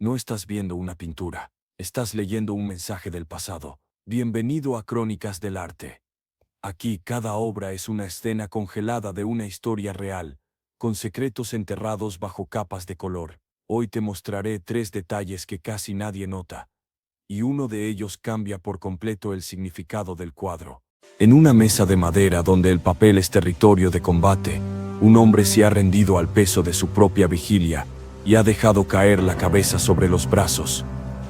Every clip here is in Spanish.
No estás viendo una pintura, estás leyendo un mensaje del pasado. Bienvenido a Crónicas del Arte. Aquí cada obra es una escena congelada de una historia real, con secretos enterrados bajo capas de color. Hoy te mostraré 3 detalles que casi nadie nota, y uno de ellos cambia por completo el significado del cuadro. En una mesa de madera donde el papel es territorio de combate, un hombre se ha rendido al peso de su propia vigilia y ha dejado caer la cabeza sobre los brazos,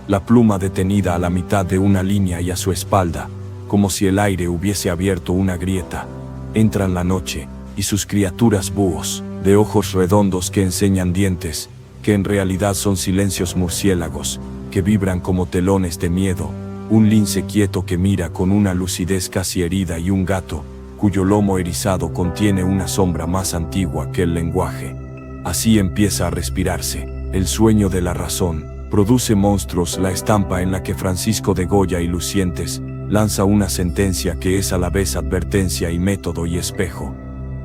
la pluma detenida a la mitad de una línea y a su espalda, como si el aire hubiese abierto una grieta. Entran la noche, y sus criaturas búhos, de ojos redondos que enseñan dientes, que en realidad son silencios murciélagos, que vibran como telones de miedo, un lince quieto que mira con una lucidez casi herida y un gato, cuyo lomo erizado contiene una sombra más antigua que el lenguaje. Así empieza a respirarse el sueño de la razón. Produce monstruos la estampa en la que Francisco de Goya y Lucientes lanza una sentencia que es a la vez advertencia y método y espejo.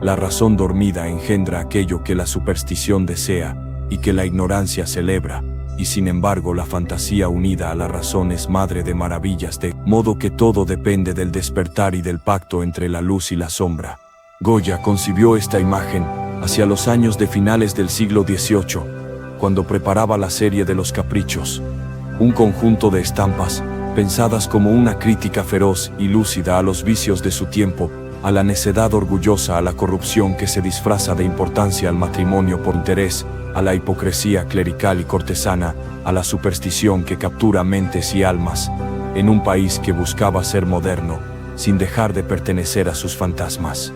La razón dormida engendra aquello que la superstición desea y que la ignorancia celebra, y sin embargo la fantasía unida a la razón es madre de maravillas, de modo que todo depende del despertar y del pacto entre la luz y la sombra. Goya concibió esta imagen hacia los años de finales del siglo XVIII, cuando preparaba la serie de los Caprichos, un conjunto de estampas pensadas como una crítica feroz y lúcida a los vicios de su tiempo, a la necedad orgullosa, a la corrupción que se disfraza de importancia al matrimonio por interés, a la hipocresía clerical y cortesana, a la superstición que captura mentes y almas, en un país que buscaba ser moderno, sin dejar de pertenecer a sus fantasmas.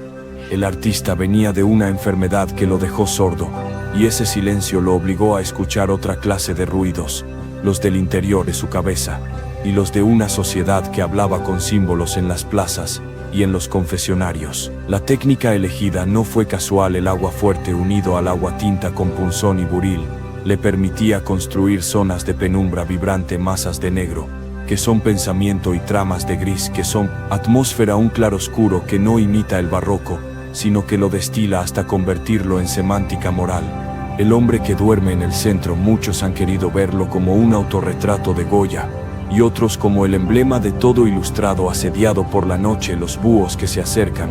El artista venía de una enfermedad que lo dejó sordo, y ese silencio lo obligó a escuchar otra clase de ruidos, los del interior de su cabeza, y los de una sociedad que hablaba con símbolos en las plazas y en los confesionarios. La técnica elegida no fue casual. El agua fuerte unido al agua tinta con punzón y buril le permitía construir zonas de penumbra vibrante, masas de negro, que son pensamiento, y tramas de gris, que son atmósfera, un claroscuro que no imita el barroco, sino que lo destila hasta convertirlo en semántica moral. El hombre que duerme en el centro, muchos han querido verlo como un autorretrato de Goya, y otros como el emblema de todo ilustrado asediado por la noche. Los búhos que se acercan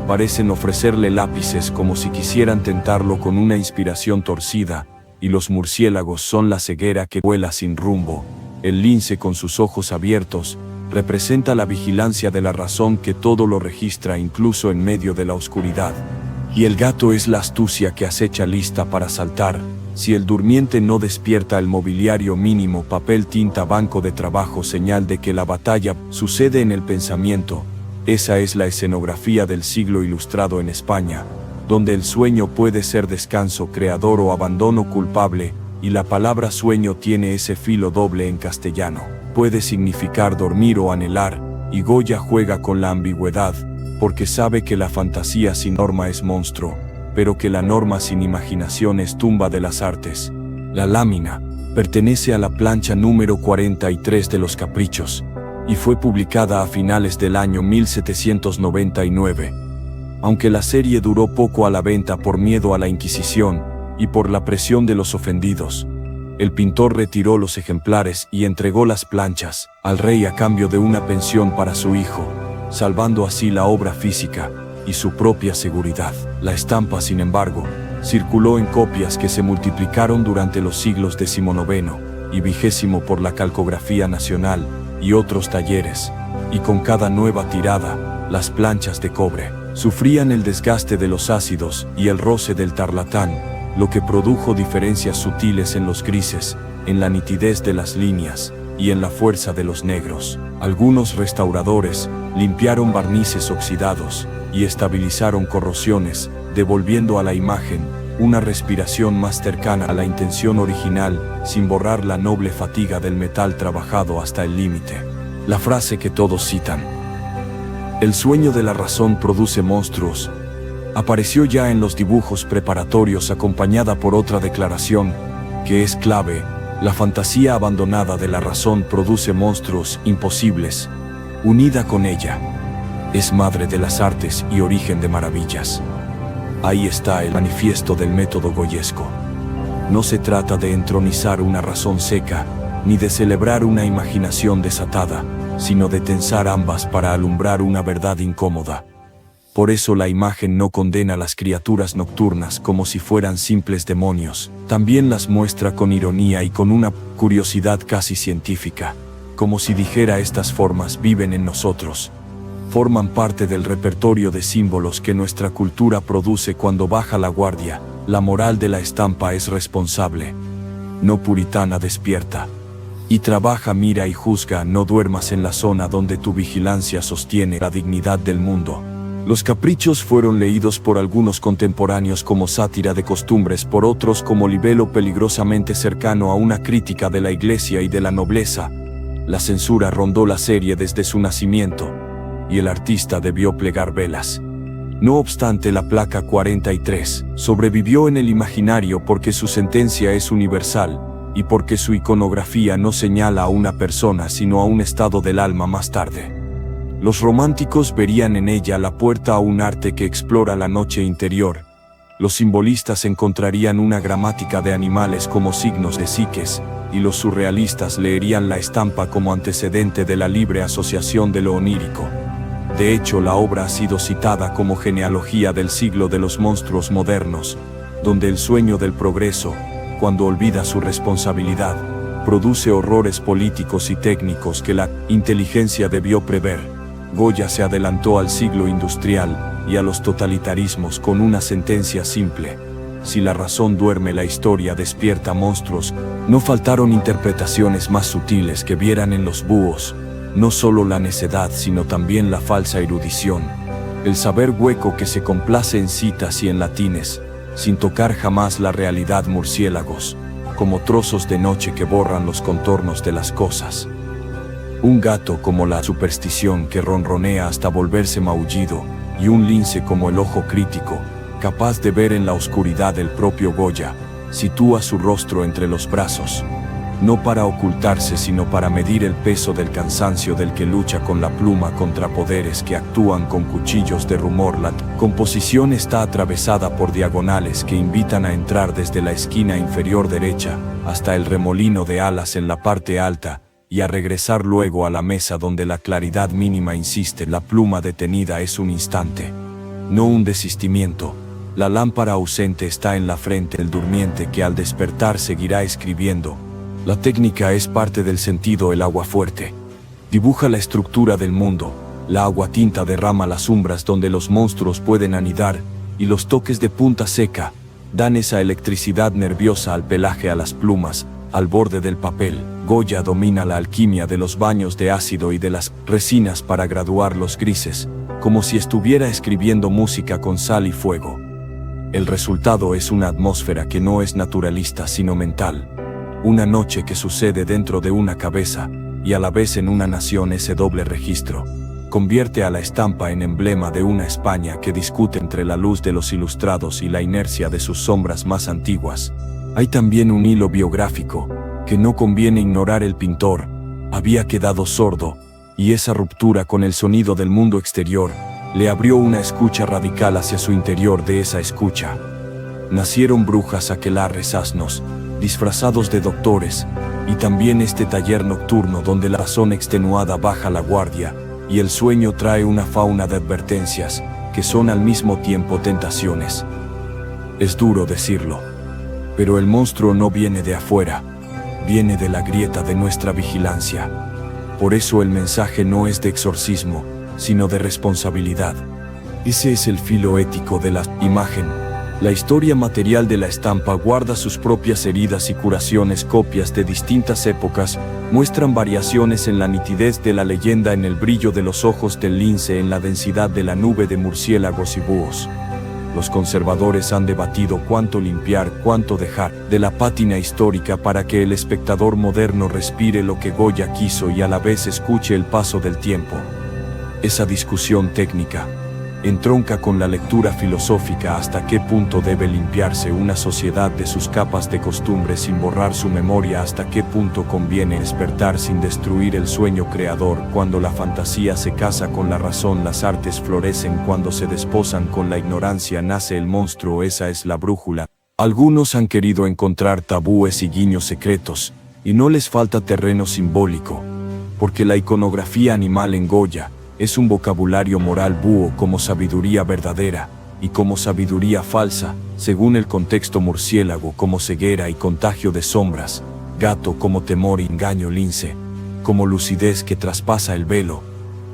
parecen ofrecerle lápices como si quisieran tentarlo con una inspiración torcida, y los murciélagos son la ceguera que vuela sin rumbo. El lince con sus ojos abiertos representa la vigilancia de la razón que todo lo registra incluso en medio de la oscuridad. Y el gato es la astucia que acecha lista para saltar. Si el durmiente no despierta, el mobiliario mínimo, papel, tinta, banco de trabajo, señal de que la batalla sucede en el pensamiento. Esa es la escenografía del siglo ilustrado en España, donde el sueño puede ser descanso, creador o abandono culpable, y la palabra sueño tiene ese filo doble en castellano. Puede significar dormir o anhelar, y Goya juega con la ambigüedad, porque sabe que la fantasía sin norma es monstruo, pero que la norma sin imaginación es tumba de las artes. La lámina pertenece a la plancha número 43 de los Caprichos, y fue publicada a finales del año 1799. Aunque la serie duró poco a la venta por miedo a la Inquisición y por la presión de los ofendidos, el pintor retiró los ejemplares y entregó las planchas al rey a cambio de una pensión para su hijo, salvando así la obra física y su propia seguridad. La estampa, sin embargo, circuló en copias que se multiplicaron durante los siglos XIX y XX por la Calcografía Nacional y otros talleres, y con cada nueva tirada, las planchas de cobre sufrían el desgaste de los ácidos y el roce del tarlatán, lo que produjo diferencias sutiles en los grises, en la nitidez de las líneas y en la fuerza de los negros. Algunos restauradores limpiaron barnices oxidados y estabilizaron corrosiones, devolviendo a la imagen una respiración más cercana a la intención original, sin borrar la noble fatiga del metal trabajado hasta el límite. La frase que todos citan, "El sueño de la razón produce monstruos", apareció ya en los dibujos preparatorios, acompañada por otra declaración, que es clave: la fantasía abandonada de la razón produce monstruos imposibles. Unida con ella, es madre de las artes y origen de maravillas. Ahí está el manifiesto del método goyesco. No se trata de entronizar una razón seca, ni de celebrar una imaginación desatada, sino de tensar ambas para alumbrar una verdad incómoda. Por eso la imagen no condena a las criaturas nocturnas como si fueran simples demonios, también las muestra con ironía y con una curiosidad casi científica, como si dijera: estas formas viven en nosotros. Forman parte del repertorio de símbolos que nuestra cultura produce cuando baja la guardia. La moral de la estampa es responsable, no puritana. Despierta y trabaja, mira y juzga, no duermas en la zona donde tu vigilancia sostiene la dignidad del mundo. Los caprichos fueron leídos por algunos contemporáneos como sátira de costumbres, por otros como libelo peligrosamente cercano a una crítica de la Iglesia y de la nobleza. La censura rondó la serie desde su nacimiento, y el artista debió plegar velas. No obstante, la placa 43 sobrevivió en el imaginario porque su sentencia es universal, y porque su iconografía no señala a una persona sino a un estado del alma. Más tarde, los románticos verían en ella la puerta a un arte que explora la noche interior. Los simbolistas encontrarían una gramática de animales como signos de psiques, y los surrealistas leerían la estampa como antecedente de la libre asociación de lo onírico. De hecho, la obra ha sido citada como genealogía del siglo de los monstruos modernos, donde el sueño del progreso, cuando olvida su responsabilidad, produce horrores políticos y técnicos que la inteligencia debió prever. Goya se adelantó al siglo industrial y a los totalitarismos con una sentencia simple: si la razón duerme, la historia despierta. Monstruos. No faltaron interpretaciones más sutiles que vieran en los búhos no solo la necedad sino también la falsa erudición, el saber hueco que se complace en citas y en latines, sin tocar jamás la realidad. Murciélagos, como trozos de noche que borran los contornos de las cosas. Un gato como la superstición que ronronea hasta volverse maullido, y un lince como el ojo crítico, capaz de ver en la oscuridad. El propio Goya sitúa su rostro entre los brazos, no para ocultarse sino para medir el peso del cansancio del que lucha con la pluma contra poderes que actúan con cuchillos de rumor. La composición está atravesada por diagonales que invitan a entrar desde la esquina inferior derecha hasta el remolino de alas en la parte alta, y a regresar luego a la mesa donde la claridad mínima insiste. La pluma detenida es un instante, no un desistimiento. La lámpara ausente está en la frente del durmiente que al despertar seguirá escribiendo. La técnica es parte del sentido. El agua fuerte dibuja la estructura del mundo. La agua tinta derrama las umbras donde los monstruos pueden anidar, y los toques de punta seca dan esa electricidad nerviosa al pelaje, a las plumas, al borde del papel. Goya domina la alquimia de los baños de ácido y de las resinas para graduar los grises, como si estuviera escribiendo música con sal y fuego. El resultado es una atmósfera que no es naturalista sino mental. Una noche que sucede dentro de una cabeza, y a la vez en una nación. Ese doble registro convierte a la estampa en emblema de una España que discute entre la luz de los ilustrados y la inercia de sus sombras más antiguas. Hay también un hilo biográfico que no conviene ignorar. El pintor había quedado sordo, y esa ruptura con el sonido del mundo exterior le abrió una escucha radical hacia su interior. De esa escucha nacieron brujas, aquelarres, asnos, disfrazados de doctores, y también este taller nocturno donde la razón extenuada baja la guardia, y el sueño trae una fauna de advertencias, que son al mismo tiempo tentaciones. Es duro decirlo, pero el monstruo no viene de afuera, viene de la grieta de nuestra vigilancia. Por eso el mensaje no es de exorcismo, sino de responsabilidad. Ese es el filo ético de la imagen. La historia material de la estampa guarda sus propias heridas y curaciones. Copias de distintas épocas muestran variaciones en la nitidez de la leyenda, en el brillo de los ojos del lince, en la densidad de la nube de murciélagos y búhos. Los conservadores han debatido cuánto limpiar, cuánto dejar de la pátina histórica para que el espectador moderno respire lo que Goya quiso y a la vez escuche el paso del tiempo. Esa discusión técnica entronca con la lectura filosófica. ¿Hasta qué punto debe limpiarse una sociedad de sus capas de costumbre sin borrar su memoria? ¿Hasta qué punto conviene despertar sin destruir el sueño creador? Cuando la fantasía se casa con la razón, las artes florecen. Cuando se desposan con la ignorancia, nace el monstruo. Esa es la brújula. Algunos han querido encontrar tabúes y guiños secretos, y no les falta terreno simbólico, porque la iconografía animal en Goya es un vocabulario moral búho como sabiduría verdadera, y como sabiduría falsa, según el contexto murciélago como ceguera y contagio de sombras, gato como temor y engaño lince, como lucidez que traspasa el velo.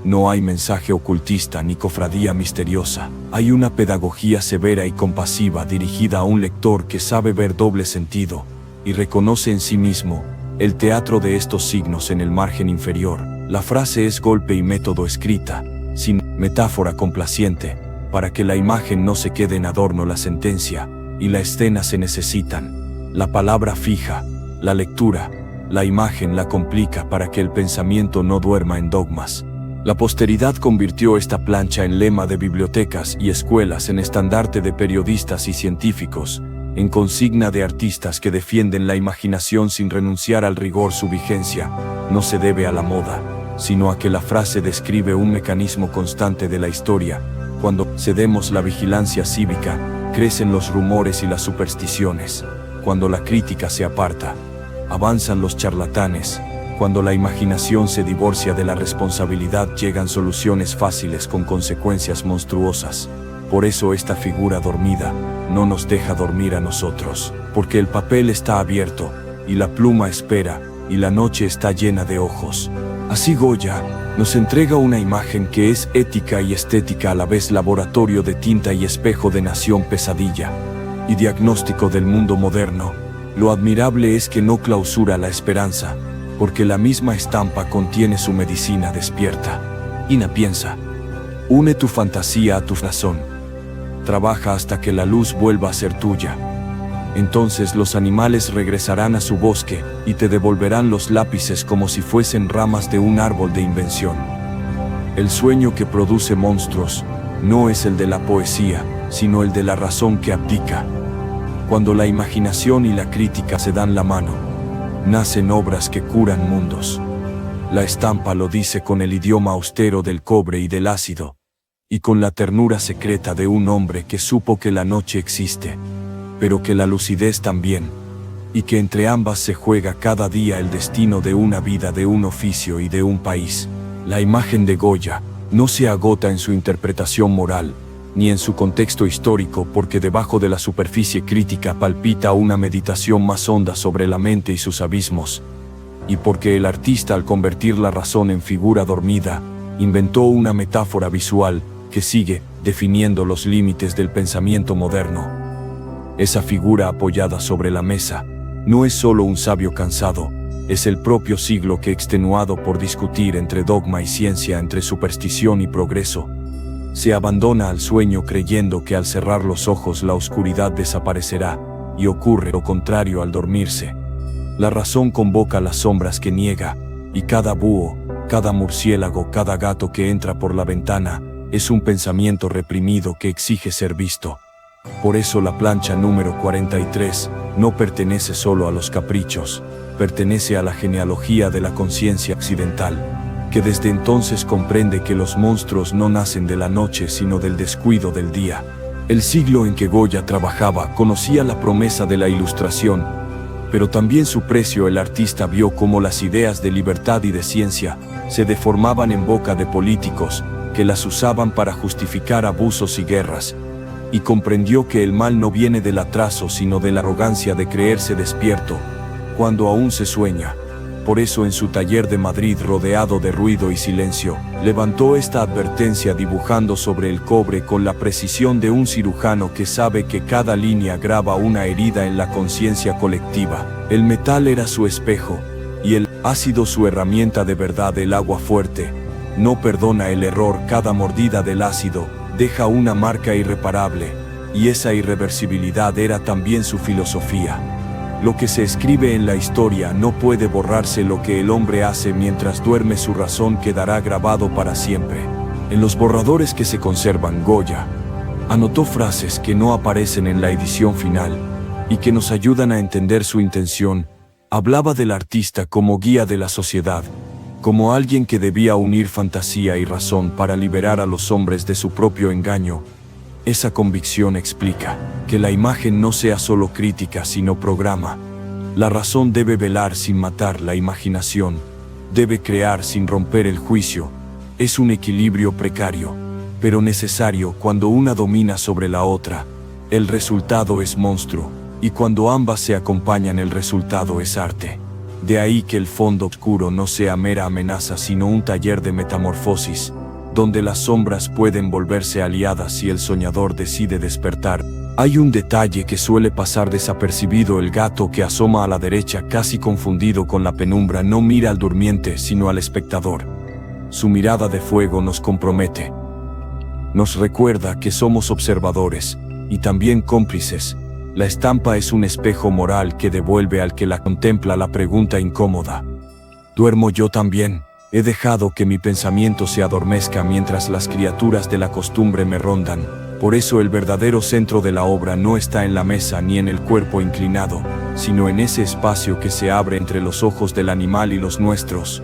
No hay mensaje ocultista ni cofradía misteriosa, hay una pedagogía severa y compasiva dirigida a un lector que sabe ver doble sentido, y reconoce en sí mismo el teatro de estos signos en el margen inferior. La frase es golpe y método escrita, sin metáfora complaciente, para que la imagen no se quede en adorno. La sentencia y la escena se necesitan. La palabra fija, la lectura, la imagen la complica para que el pensamiento no duerma en dogmas. La posteridad convirtió esta plancha en lema de bibliotecas y escuelas, en estandarte de periodistas y científicos, en consigna de artistas que defienden la imaginación sin renunciar al rigor. Su vigencia no se debe a la moda, sino a que la frase describe un mecanismo constante de la historia. Cuando cedemos la vigilancia cívica, crecen los rumores y las supersticiones. Cuando la crítica se aparta, avanzan los charlatanes. Cuando la imaginación se divorcia de la responsabilidad, llegan soluciones fáciles con consecuencias monstruosas. Por eso esta figura dormida no nos deja dormir a nosotros, porque el papel está abierto, y la pluma espera, y la noche está llena de ojos. Así Goya nos entrega una imagen que es ética y estética a la vez, laboratorio de tinta y espejo de nación, pesadilla y diagnóstico del mundo moderno. Lo admirable es que no clausura la esperanza, porque la misma estampa contiene su medicina despierta. Ina piensa, une tu fantasía a tu razón, trabaja hasta que la luz vuelva a ser tuya. Entonces los animales regresarán a su bosque y te devolverán los lápices como si fuesen ramas de un árbol de invención. El sueño que produce monstruos no es el de la poesía, sino el de la razón que abdica. Cuando la imaginación y la crítica se dan la mano, nacen obras que curan mundos. La estampa lo dice con el idioma austero del cobre y del ácido, y con la ternura secreta de un hombre que supo que la noche existe, pero que la lucidez también, y que entre ambas se juega cada día el destino de una vida, de un oficio y de un país. La imagen de Goya no se agota en su interpretación moral, ni en su contexto histórico, porque debajo de la superficie crítica palpita una meditación más honda sobre la mente y sus abismos, y porque el artista, al convertir la razón en figura dormida, inventó una metáfora visual que sigue definiendo los límites del pensamiento moderno. Esa figura apoyada sobre la mesa no es solo un sabio cansado, es el propio siglo que, extenuado por discutir entre dogma y ciencia, entre superstición y progreso, se abandona al sueño creyendo que al cerrar los ojos la oscuridad desaparecerá, y ocurre lo contrario al dormirse. La razón convoca las sombras que niega, y cada búho, cada murciélago, cada gato que entra por la ventana es un pensamiento reprimido que exige ser visto. Por eso la plancha número 43 no pertenece solo a los caprichos, pertenece a la genealogía de la conciencia occidental, que desde entonces comprende que los monstruos no nacen de la noche sino del descuido del día. El siglo en que Goya trabajaba conocía la promesa de la Ilustración, pero también su precio. El artista vio cómo las ideas de libertad y de ciencia se deformaban en boca de políticos que las usaban para justificar abusos y guerras, y comprendió que el mal no viene del atraso sino de la arrogancia de creerse despierto cuando aún se sueña. Por eso en su taller de Madrid, rodeado de ruido y silencio, levantó esta advertencia dibujando sobre el cobre con la precisión de un cirujano que sabe que cada línea graba una herida en la conciencia colectiva. El metal era su espejo, y el ácido su herramienta de verdad. El agua fuerte no perdona el error, cada mordida del ácido deja una marca irreparable, y esa irreversibilidad era también su filosofía. Lo que se escribe en la historia no puede borrarse, lo que el hombre hace mientras duerme su razón quedará grabado para siempre. En los borradores que se conservan, Goya anotó frases que no aparecen en la edición final y que nos ayudan a entender su intención. Hablaba del artista como guía de la sociedad, como alguien que debía unir fantasía y razón para liberar a los hombres de su propio engaño. Esa convicción explica que la imagen no sea solo crítica, sino programa. La razón debe velar sin matar la imaginación, debe crear sin romper el juicio. Es un equilibrio precario, pero necesario cuando una domina sobre la otra. El resultado es monstruo, y cuando ambas se acompañan el resultado es arte. De ahí que el fondo oscuro no sea mera amenaza sino un taller de metamorfosis, donde las sombras pueden volverse aliadas si el soñador decide despertar. Hay un detalle que suele pasar desapercibido: el gato que asoma a la derecha casi confundido con la penumbra no mira al durmiente sino al espectador. Su mirada de fuego nos compromete. Nos recuerda que somos observadores, y también cómplices. La estampa es un espejo moral que devuelve al que la contempla la pregunta incómoda: ¿duermo yo también? He dejado que mi pensamiento se adormezca mientras las criaturas de la costumbre me rondan. Por eso el verdadero centro de la obra no está en la mesa ni en el cuerpo inclinado, sino en ese espacio que se abre entre los ojos del animal y los nuestros.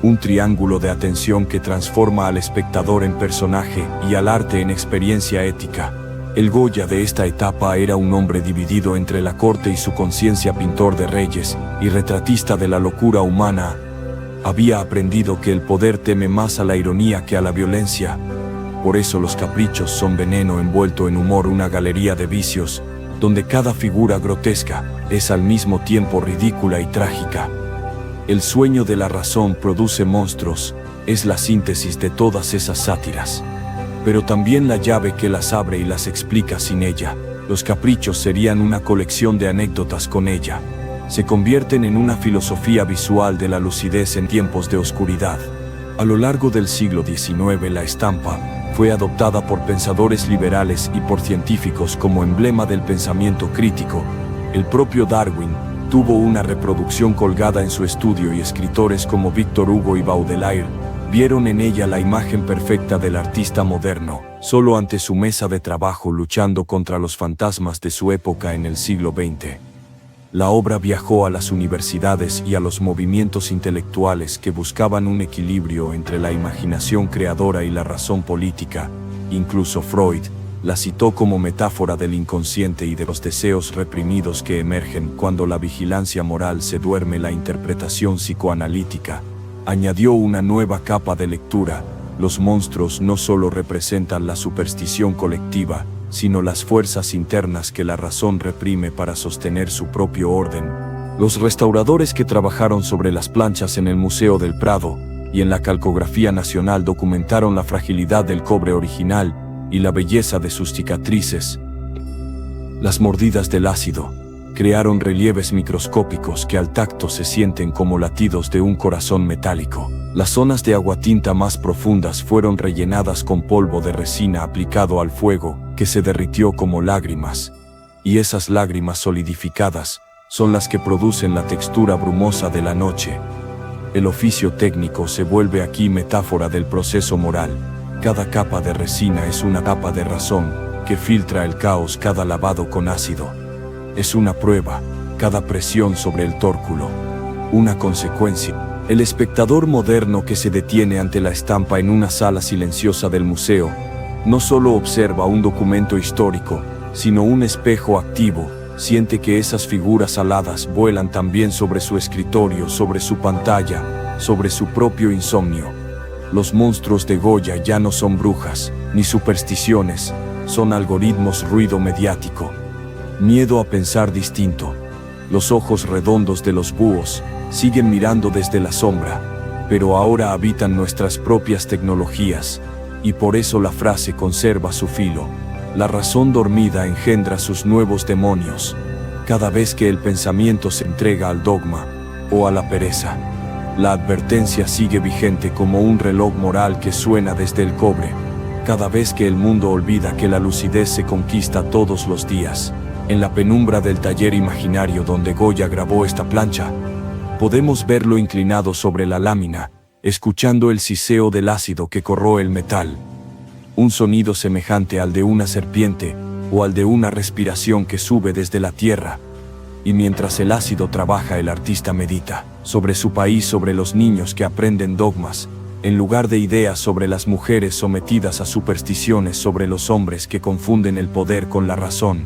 Un triángulo de atención que transforma al espectador en personaje y al arte en experiencia ética. El Goya de esta etapa era un hombre dividido entre la corte y su conciencia, pintor de reyes y retratista de la locura humana. Había aprendido que el poder teme más a la ironía que a la violencia. Por eso los caprichos son veneno envuelto en humor, una galería de vicios, donde cada figura grotesca es al mismo tiempo ridícula y trágica. El sueño de la razón produce monstruos, es la síntesis de todas esas sátiras. Pero también la llave que las abre y las explica. Sin ella, los caprichos serían una colección de anécdotas; con ella, se convierten en una filosofía visual de la lucidez en tiempos de oscuridad. A lo largo del siglo XIX la estampa fue adoptada por pensadores liberales y por científicos como emblema del pensamiento crítico. El propio Darwin tuvo una reproducción colgada en su estudio y escritores como Victor Hugo y Baudelaire vieron en ella la imagen perfecta del artista moderno, solo ante su mesa de trabajo luchando contra los fantasmas de su época en el siglo XX. La obra viajó a las universidades y a los movimientos intelectuales que buscaban un equilibrio entre la imaginación creadora y la razón política. Incluso Freud la citó como metáfora del inconsciente y de los deseos reprimidos que emergen cuando la vigilancia moral se duerme. La interpretación psicoanalítica añadió una nueva capa de lectura. Los monstruos no solo representan la superstición colectiva, sino las fuerzas internas que la razón reprime para sostener su propio orden. Los restauradores que trabajaron sobre las planchas en el Museo del Prado y en la Calcografía Nacional documentaron la fragilidad del cobre original y la belleza de sus cicatrices. Las mordidas del ácido crearon relieves microscópicos que al tacto se sienten como latidos de un corazón metálico. Las zonas de aguatinta más profundas fueron rellenadas con polvo de resina aplicado al fuego, que se derritió como lágrimas. Y esas lágrimas solidificadas son las que producen la textura brumosa de la noche. El oficio técnico se vuelve aquí metáfora del proceso moral. Cada capa de resina es una capa de razón que filtra el caos. Cada lavado con ácido es una prueba, cada presión sobre el tórculo una consecuencia. El espectador moderno que se detiene ante la estampa en una sala silenciosa del museo no solo observa un documento histórico, sino un espejo activo. Siente que esas figuras aladas vuelan también sobre su escritorio, sobre su pantalla, sobre su propio insomnio. Los monstruos de Goya ya no son brujas, ni supersticiones, son algoritmos, ruido mediático. Miedo a pensar distinto. Los ojos redondos de los búhos siguen mirando desde la sombra, pero ahora habitan nuestras propias tecnologías, y por eso la frase conserva su filo. La razón dormida engendra sus nuevos demonios, cada vez que el pensamiento se entrega al dogma o a la pereza. La advertencia sigue vigente como un reloj moral que suena desde el cobre, cada vez que el mundo olvida que la lucidez se conquista todos los días. En la penumbra del taller imaginario donde Goya grabó esta plancha, podemos verlo inclinado sobre la lámina, escuchando el siseo del ácido que corroe el metal. Un sonido semejante al de una serpiente o al de una respiración que sube desde la tierra. Y mientras el ácido trabaja, el artista medita sobre su país, sobre los niños que aprenden dogmas, en lugar de ideas sobre las mujeres sometidas a supersticiones sobre los hombres que confunden el poder con la razón,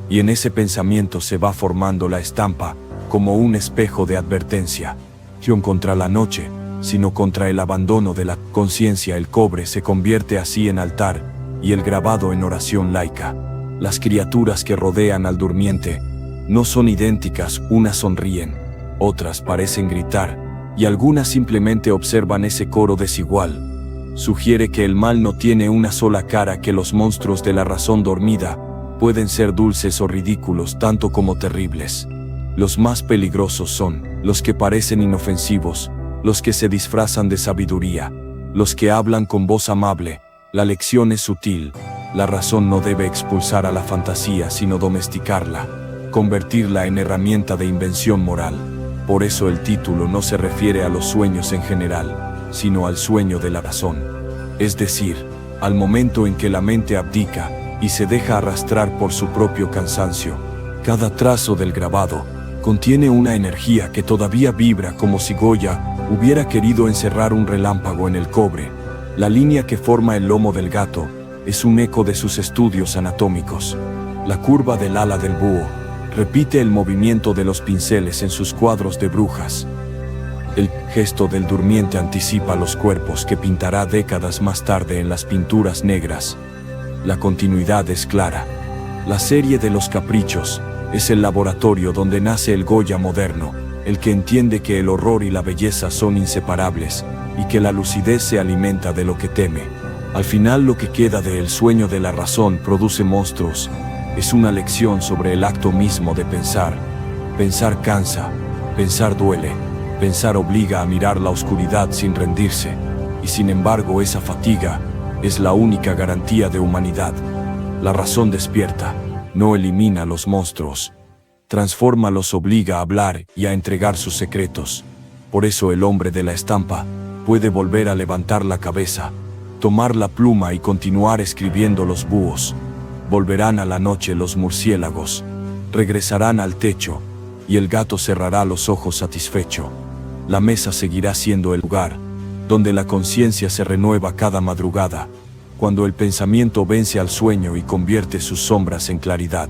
y en ese pensamiento se va formando la estampa, como un espejo de advertencia. No contra la noche, sino contra el abandono de la conciencia. El cobre se convierte así en altar, y el grabado en oración laica. Las criaturas que rodean al durmiente no son idénticas, unas sonríen, otras parecen gritar, y algunas simplemente observan ese coro desigual. Sugiere que el mal no tiene una sola cara, que los monstruos de la razón dormida pueden ser dulces o ridículos tanto como terribles. Los más peligrosos son los que parecen inofensivos, los que se disfrazan de sabiduría, los que hablan con voz amable. La lección es sutil. La razón no debe expulsar a la fantasía, sino domesticarla, convertirla en herramienta de invención moral. Por eso el título no se refiere a los sueños en general, sino al sueño de la razón. Es decir, al momento en que la mente abdica y se deja arrastrar por su propio cansancio. Cada trazo del grabado contiene una energía que todavía vibra, como si Goya hubiera querido encerrar un relámpago en el cobre. La línea que forma el lomo del gato es un eco de sus estudios anatómicos. La curva del ala del búho repite el movimiento de los pinceles en sus cuadros de brujas. El gesto del durmiente anticipa los cuerpos que pintará décadas más tarde en las pinturas negras. La continuidad es clara. La serie de los caprichos es el laboratorio donde nace el Goya moderno, el que entiende que el horror y la belleza son inseparables, y que la lucidez se alimenta de lo que teme. Al final, lo que queda de El sueño de la razón produce monstruos. Es una lección sobre el acto mismo de pensar. Pensar cansa, pensar duele, pensar obliga a mirar la oscuridad sin rendirse, y sin embargo esa fatiga es la única garantía de humanidad. La razón despierta, no elimina los monstruos. Transforma, los obliga a hablar y a entregar sus secretos. Por eso el hombre de la estampa puede volver a levantar la cabeza, tomar la pluma y continuar escribiendo. Los búhos volverán a la noche, los murciélagos regresarán al techo, y el gato cerrará los ojos satisfecho. La mesa seguirá siendo el lugar donde la conciencia se renueva cada madrugada, cuando el pensamiento vence al sueño y convierte sus sombras en claridad.